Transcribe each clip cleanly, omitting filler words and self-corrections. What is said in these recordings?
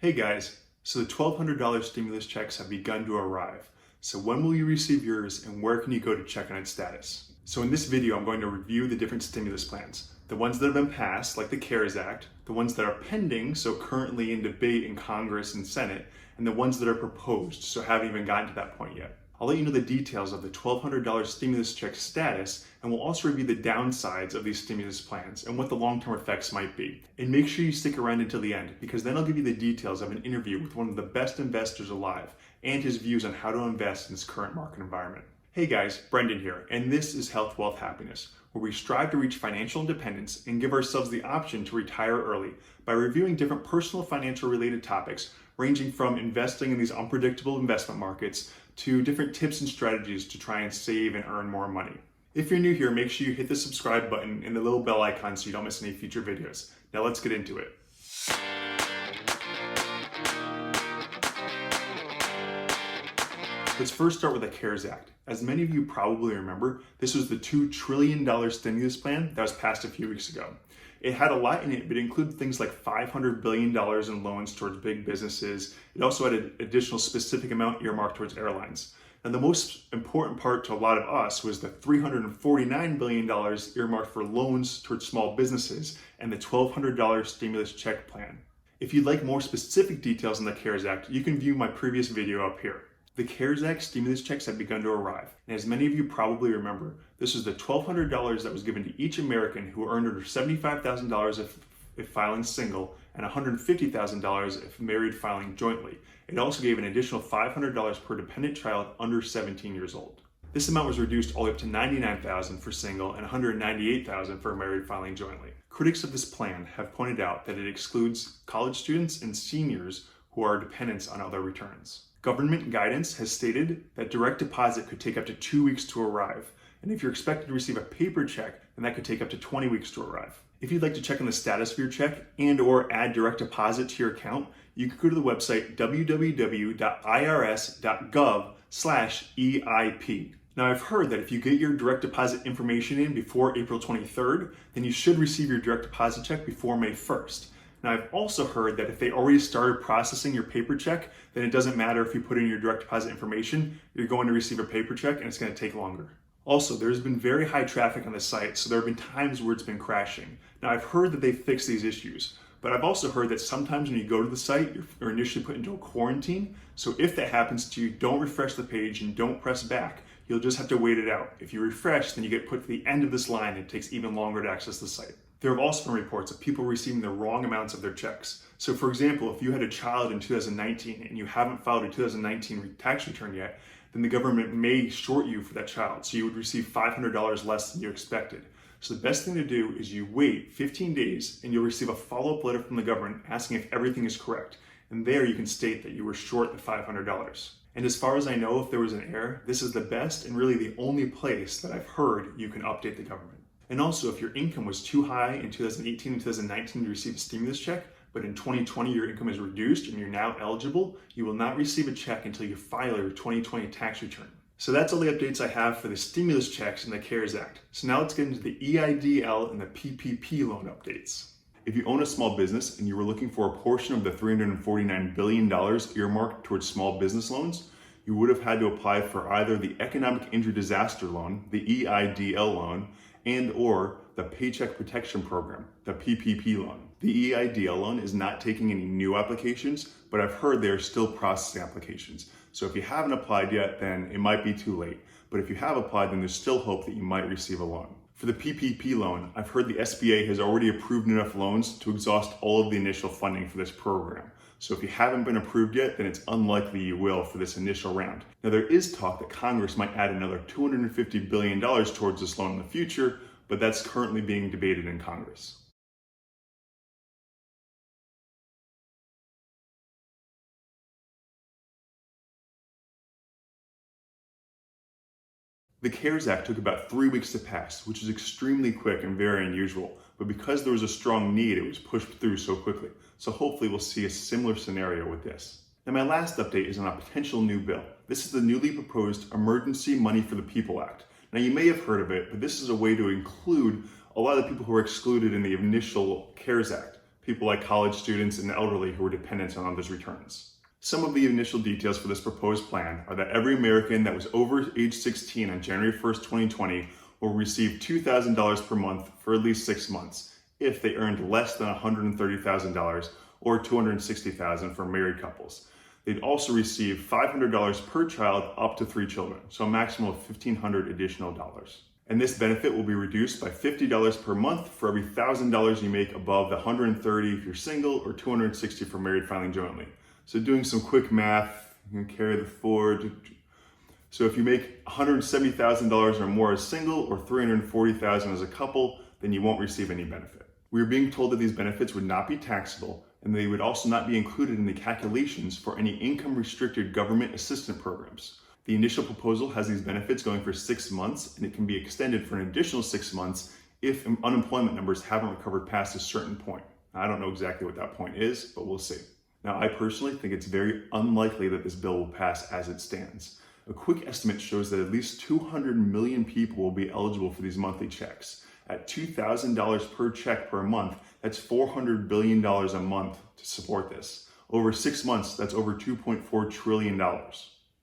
Hey guys, so the $1,200 stimulus checks have begun to arrive. So when will you receive yours and where can you go to check on its status? So in this video, I'm going to review the different stimulus plans. The ones that have been passed, like the CARES Act, the ones that are pending, so currently in debate in Congress and Senate, and the ones that are proposed, so haven't even gotten to that point yet. I'll let you know the details of the $1,200 stimulus check status, and we'll also review the downsides of these stimulus plans and what the long-term effects might be. And make sure you stick around until the end, because then I'll give you the details of an interview with one of the best investors alive and his views on how to invest in this current market environment. Hey guys, Brendan here, and this is Health, Wealth, Happiness, where we strive to reach financial independence and give ourselves the option to retire early by reviewing different personal financial related topics, ranging from investing in these unpredictable investment markets to different tips and strategies to try and save and earn more money. If you're new here, make sure you hit the subscribe button and the little bell icon so you don't miss any future videos. Now let's get into it. Let's first start with the CARES Act. As many of you probably remember, this was the $2 trillion stimulus plan that was passed a few weeks ago. It had a lot in it, but it included things like $500 billion in loans towards big businesses. It also had an additional specific amount earmarked towards airlines. And the most important part to a lot of us was the $349 billion earmarked for loans towards small businesses and the $1,200 stimulus check plan. If you'd like more specific details on the CARES Act, you can view my previous video up here. The CARES Act stimulus checks have begun to arrive, and as many of you probably remember, this was the $1,200 that was given to each American who earned under $75,000 if filing single and $150,000 if married filing jointly. It also gave an additional $500 per dependent child under 17 years old. This amount was reduced all the way up to $99,000 for single and $198,000 for married filing jointly. Critics of this plan have pointed out that it excludes college students and seniors who are dependents on other returns. Government guidance has stated that direct deposit could take up to 2 weeks to arrive, and if you're expected to receive a paper check, then that could take up to 20 weeks to arrive. If you'd like to check on the status of your check and or add direct deposit to your account, you can go to the website www.irs.gov/EIP. Now I've heard that if you get your direct deposit information in before April 23rd, then you should receive your direct deposit check before May 1st. Now, I've also heard that if they already started processing your paper check, then it doesn't matter if you put in your direct deposit information, you're going to receive a paper check and it's going to take longer. Also, there's been very high traffic on the site, so there have been times where it's been crashing. Now, I've heard that they fixed these issues, but I've also heard that sometimes when you go to the site, you're initially put into a quarantine. So if that happens to you, don't refresh the page and don't press back. You'll just have to wait it out. If you refresh, then you get put to the end of this line and it takes even longer to access the site. There have also been reports of people receiving the wrong amounts of their checks. So for example, if you had a child in 2019 and you haven't filed a 2019 tax return yet, then the government may short you for that child. So you would receive $500 less than you expected. So the best thing to do is you wait 15 days and you'll receive a follow-up letter from the government asking if everything is correct. And there you can state that you were short the $500. And as far as I know, if there was an error, this is the best and really the only place that I've heard you can update the government. And also, if your income was too high in 2018 and 2019 to receive a stimulus check, but in 2020 your income is reduced and you're now eligible, you will not receive a check until you file your 2020 tax return. So that's all the updates I have for the stimulus checks and the CARES Act. So now let's get into the EIDL and the PPP loan updates. If you own a small business and you were looking for a portion of the $349 billion earmarked towards small business loans, you would have had to apply for either the Economic Injury Disaster Loan, the EIDL loan, and or the Paycheck Protection Program, the PPP loan. The EIDL loan is not taking any new applications, but I've heard they are still processing applications. So if you haven't applied yet, then it might be too late. But if you have applied, then there's still hope that you might receive a loan. For the PPP loan, I've heard the SBA has already approved enough loans to exhaust all of the initial funding for this program. So if you haven't been approved yet, then it's unlikely you will for this initial round. Now there is talk that Congress might add another $250 billion towards this loan in the future, but that's currently being debated in Congress. The CARES Act took about 3 weeks to pass, which is extremely quick and very unusual, but because there was a strong need, it was pushed through so quickly. So hopefully we'll see a similar scenario with this. Now my last update is on a potential new bill. This is the newly proposed Emergency Money for the People Act. Now you may have heard of it, but this is a way to include a lot of the people who were excluded in the initial CARES Act. people like college students and elderly who are dependent on those returns. Some of the initial details for this proposed plan are that every American that was over age 16 on January 1st, 2020 will receive $2,000 per month for at least 6 months if they earned less than $130,000 or $260,000 for married couples. They'd also receive $500 per child up to 3 children, so a maximum of $1,500 additional dollars. And this benefit will be reduced by $50 per month for every $1,000 you make above the $130 if you're single or $260 for married filing jointly. So doing some quick math, you can carry the forward. So if you make $170,000 or more as single or $340,000 as a couple, then you won't receive any benefit. We are being told that these benefits would not be taxable, and they would also not be included in the calculations for any income-restricted government assistance programs. The initial proposal has these benefits going for 6 months, and it can be extended for an additional 6 months if unemployment numbers haven't recovered past a certain point. I don't know exactly what that point is, but we'll see. Now, I personally think it's very unlikely that this bill will pass as it stands. A quick estimate shows that at least 200 million people will be eligible for these monthly checks. At $2,000 per check per month, that's $400 billion a month to support this. Over 6 months, that's over $2.4 trillion.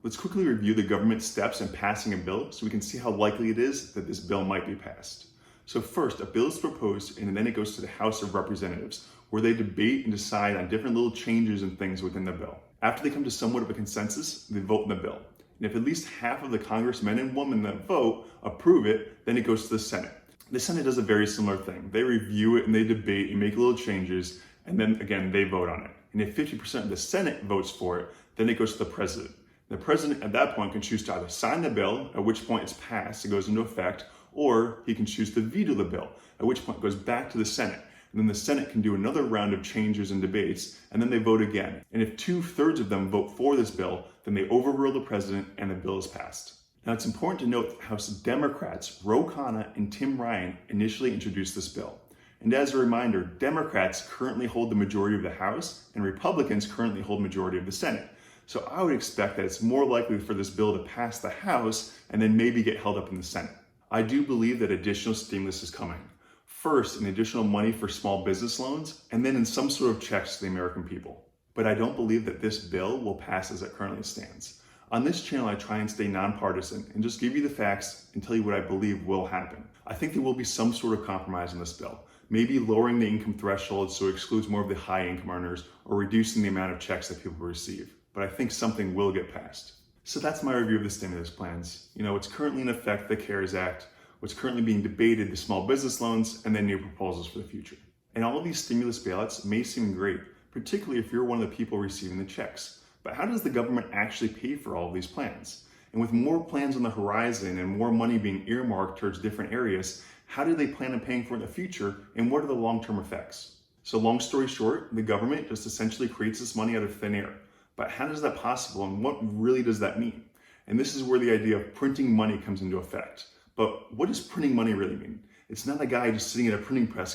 Let's quickly review the government steps in passing a bill so we can see how likely it is that this bill might be passed. So first, a bill is proposed and then it goes to the House of Representatives, where they debate and decide on different little changes and things within the bill. After they come to somewhat of a consensus, they vote in the bill. And if at least half of the congressmen and women that vote approve it, then it goes to the Senate. The Senate does a very similar thing. They review it and they debate and make little changes, and then again, they vote on it. And if 50% of the Senate votes for it, then it goes to the president. The president at that point can choose to either sign the bill, at which point it's passed, it goes into effect, or he can choose to veto the bill, at which point it goes back to the Senate. And then the Senate can do another round of changes and debates, and then they vote again. And if 2/3 of them vote for this bill, then they overrule the president and the bill is passed. Now, it's important to note that House Democrats Ro Khanna and Tim Ryan initially introduced this bill. And as a reminder, Democrats currently hold the majority of the House, and Republicans currently hold majority of the Senate. So I would expect that it's more likely for this bill to pass the House and then maybe get held up in the Senate. I do believe that additional stimulus is coming. First, in additional money for small business loans, and then in some sort of checks to the American people. But I don't believe that this bill will pass as it currently stands. On this channel, I try and stay nonpartisan and just give you the facts and tell you what I believe will happen. I think there will be some sort of compromise in this bill. Maybe lowering the income threshold so it excludes more of the high income earners, or reducing the amount of checks that people receive. But I think something will get passed. So that's my review of the stimulus plans. What's currently in effect, the CARES Act, what's currently being debated, the small business loans, and then new proposals for the future. And all of these stimulus bailouts may seem great, particularly if you're one of the people receiving the checks. But how does the government actually pay for all of these plans? And with more plans on the horizon and more money being earmarked towards different areas, how do they plan on paying for it in the future, and what are the long-term effects? So long story short, the government just essentially creates this money out of thin air. But how is that possible, and what really does that mean? And this is where the idea of printing money comes into effect. But what does printing money really mean? It's not a guy just sitting at a printing press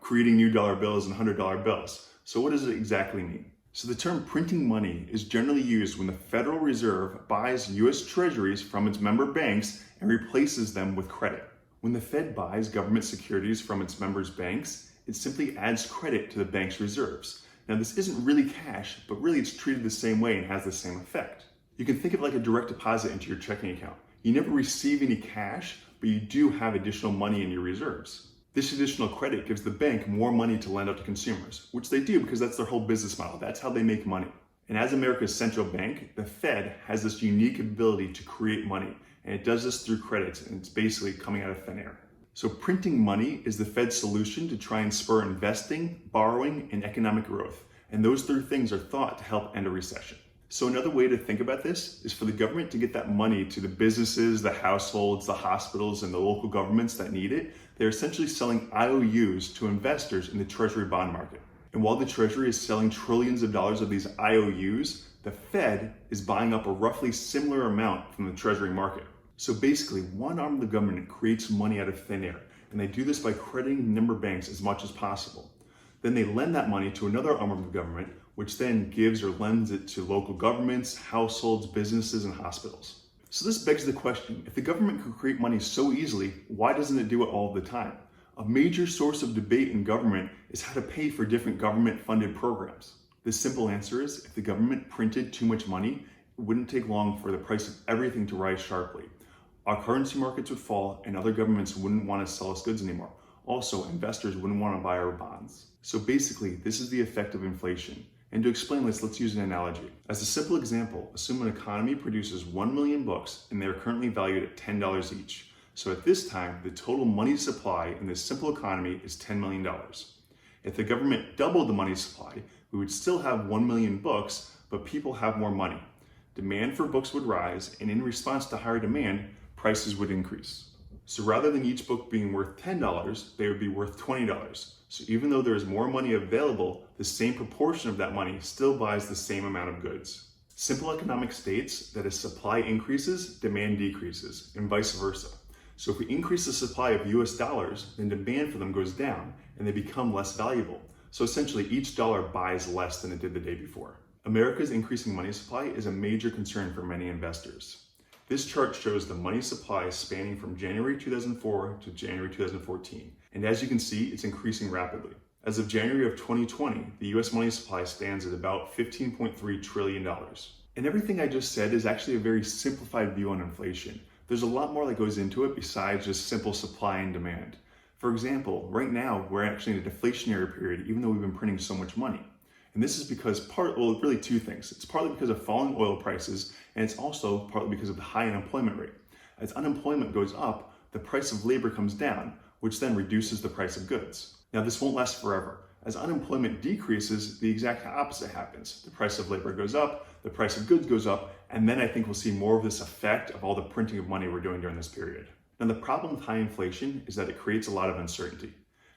creating new dollar bills and $100 bills. So what does it exactly mean? So the term printing money is generally used when the Federal Reserve buys U.S. Treasuries from its member banks and replaces them with credit. When the Fed buys government securities from its members' banks, it simply adds credit to the bank's reserves. Now, this isn't really cash, but really it's treated the same way and has the same effect. You can think of it like a direct deposit into your checking account. You never receive any cash, but you do have additional money in your reserves. This additional credit gives the bank more money to lend out to consumers, which they do because that's their whole business model. That's how they make money. And as America's central bank, the Fed has this unique ability to create money, and it does this through credits, and it's basically coming out of thin air. So printing money is the Fed's solution to try and spur investing, borrowing, and economic growth. And those three things are thought to help end a recession. So another way to think about this is for the government to get that money to the businesses, the households, the hospitals, and the local governments that need it. They're essentially selling IOUs to investors in the Treasury bond market. And while the Treasury is selling trillions of dollars of these IOUs, the Fed is buying up a roughly similar amount from the Treasury market. So basically, one arm of the government creates money out of thin air, and they do this by crediting member banks as much as possible. Then they lend that money to another arm of the government, which then gives or lends it to local governments, households, businesses, and hospitals. So this begs the question, if the government could create money so easily, why doesn't it do it all the time? A major source of debate in government is how to pay for different government-funded programs. The simple answer is, if the government printed too much money, it wouldn't take long for the price of everything to rise sharply. Our currency markets would fall and other governments wouldn't want to sell us goods anymore. Also, investors wouldn't want to buy our bonds. So basically, this is the effect of inflation. And to explain this, let's use an analogy. As a simple example, assume an economy produces 1 million books and they are currently valued at $10 each. So at this time, the total money supply in this simple economy is $10 million. If the government doubled the money supply, we would still have 1 million books, but people have more money. Demand for books would rise, and in response to higher demand, prices would increase. So rather than each book being worth $10, they would be worth $20. So even though there is more money available, the same proportion of that money still buys the same amount of goods. Simple economics states that as supply increases, demand decreases, and vice versa. So if we increase the supply of US dollars, then demand for them goes down and they become less valuable. So essentially each dollar buys less than it did the day before. America's increasing money supply is a major concern for many investors. This chart shows the money supply spanning from January 2004 to January 2014. And as you can see, it's increasing rapidly. As of January of 2020, the US money supply stands at about $15.3 trillion. And everything I just said is actually a very simplified view on inflation. There's a lot more that goes into it besides just simple supply and demand. For example, right now, we're actually in a deflationary period, even though we've been printing so much money. And this is because really two things. It's partly because of falling oil prices, and it's also partly because of the high unemployment rate. As unemployment goes up, the price of labor comes down, which then reduces the price of goods. Now, this won't last forever. As unemployment decreases, the exact opposite happens. The price of labor goes up, the price of goods goes up, and then I think we'll see more of this effect of all the printing of money we're doing during this period. Now, the problem with high inflation is that it creates a lot of uncertainty.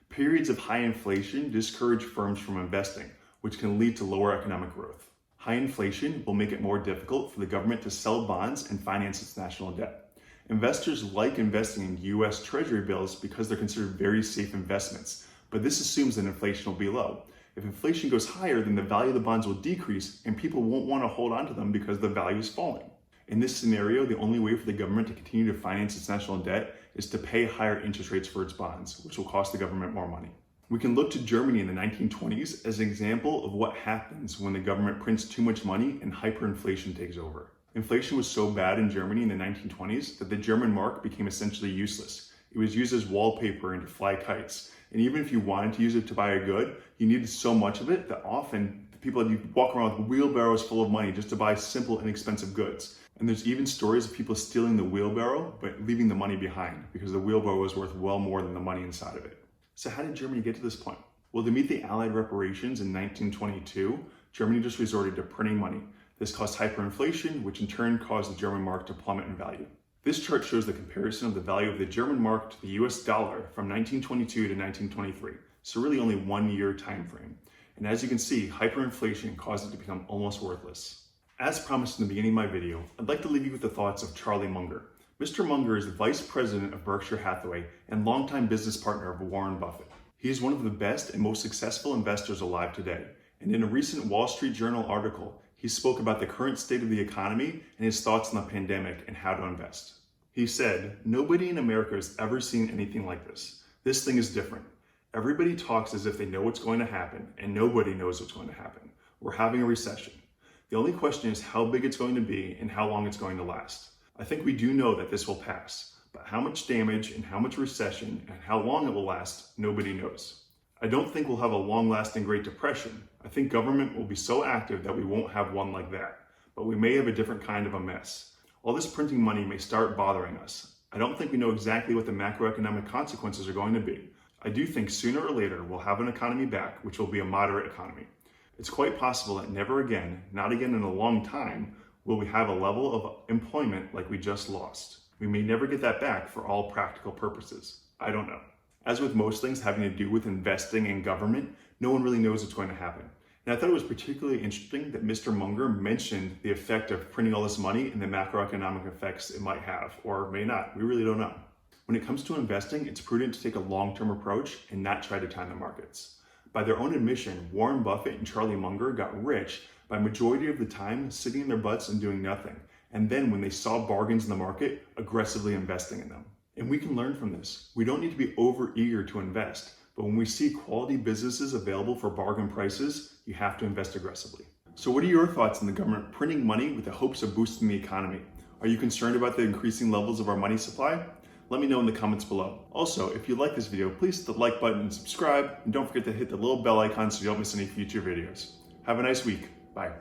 Periods of high inflation discourage firms from investing, which can lead to lower economic growth. High inflation will make it more difficult for the government to sell bonds and finance its national debt. Investors like investing in US Treasury bills because they're considered very safe investments, but this assumes that inflation will be low. If inflation goes higher, then the value of the bonds will decrease and people won't want to hold on to them because the value is falling. In this scenario, the only way for the government to continue to finance its national debt is to pay higher interest rates for its bonds, which will cost the government more money. We can look to Germany in the 1920s as an example of what happens when the government prints too much money and hyperinflation takes over. Inflation was so bad in Germany in the 1920s that the German mark became essentially useless. It was used as wallpaper and to fly kites. And even if you wanted to use it to buy a good, you needed so much of it that often people had walk around with wheelbarrows full of money just to buy simple, inexpensive goods. And there's even stories of people stealing the wheelbarrow, but leaving the money behind because the wheelbarrow was worth well more than the money inside of it. So how did Germany get to this point? Well, to meet the Allied reparations in 1922, Germany just resorted to printing money. This caused hyperinflation, which in turn caused the German mark to plummet in value. This chart shows the comparison of the value of the German mark to the US dollar from 1922 to 1923, so really only 1 year time frame. And as you can see, hyperinflation caused it to become almost worthless. As promised in the beginning of my video, I'd like to leave you with the thoughts of Charlie Munger. Mr. Munger is the vice president of Berkshire Hathaway and longtime business partner of Warren Buffett. He is one of the best and most successful investors alive today. And in a recent Wall Street Journal article, he spoke about the current state of the economy and his thoughts on the pandemic and how to invest. He said, "Nobody in America has ever seen anything like this. This thing is different. Everybody talks as if they know what's going to happen, and nobody knows what's going to happen. We're having a recession. The only question is how big it's going to be and how long it's going to last. I think we do know that this will pass, but how much damage and how much recession and how long it will last, nobody knows. I don't think we'll have a long-lasting Great Depression. I think government will be so active that we won't have one like that, but we may have a different kind of a mess. All this printing money may start bothering us. I don't think we know exactly what the macroeconomic consequences are going to be. I do think sooner or later we'll have an economy back, which will be a moderate economy. It's quite possible that never again, not again in a long time, will we have a level of employment like we just lost. We may never get that back for all practical purposes. I don't know. As with most things having to do with investing and government, no one really knows what's going to happen. And I thought it was particularly interesting that Mr. Munger mentioned the effect of printing all this money and the macroeconomic effects it might have, or may not. We really don't know. When it comes to investing, it's prudent to take a long-term approach and not try to time the markets. By their own admission, Warren Buffett and Charlie Munger got rich by majority of the time sitting in their butts and doing nothing. And then when they saw bargains in the market, aggressively investing in them. And we can learn from this. We don't need to be over-eager to invest, but when we see quality businesses available for bargain prices, you have to invest aggressively. So what are your thoughts on the government printing money with the hopes of boosting the economy? Are you concerned about the increasing levels of our money supply? Let me know in the comments below. Also, if you like this video, please hit the like button and subscribe, and don't forget to hit the little bell icon so you don't miss any future videos. Have a nice week. Bye.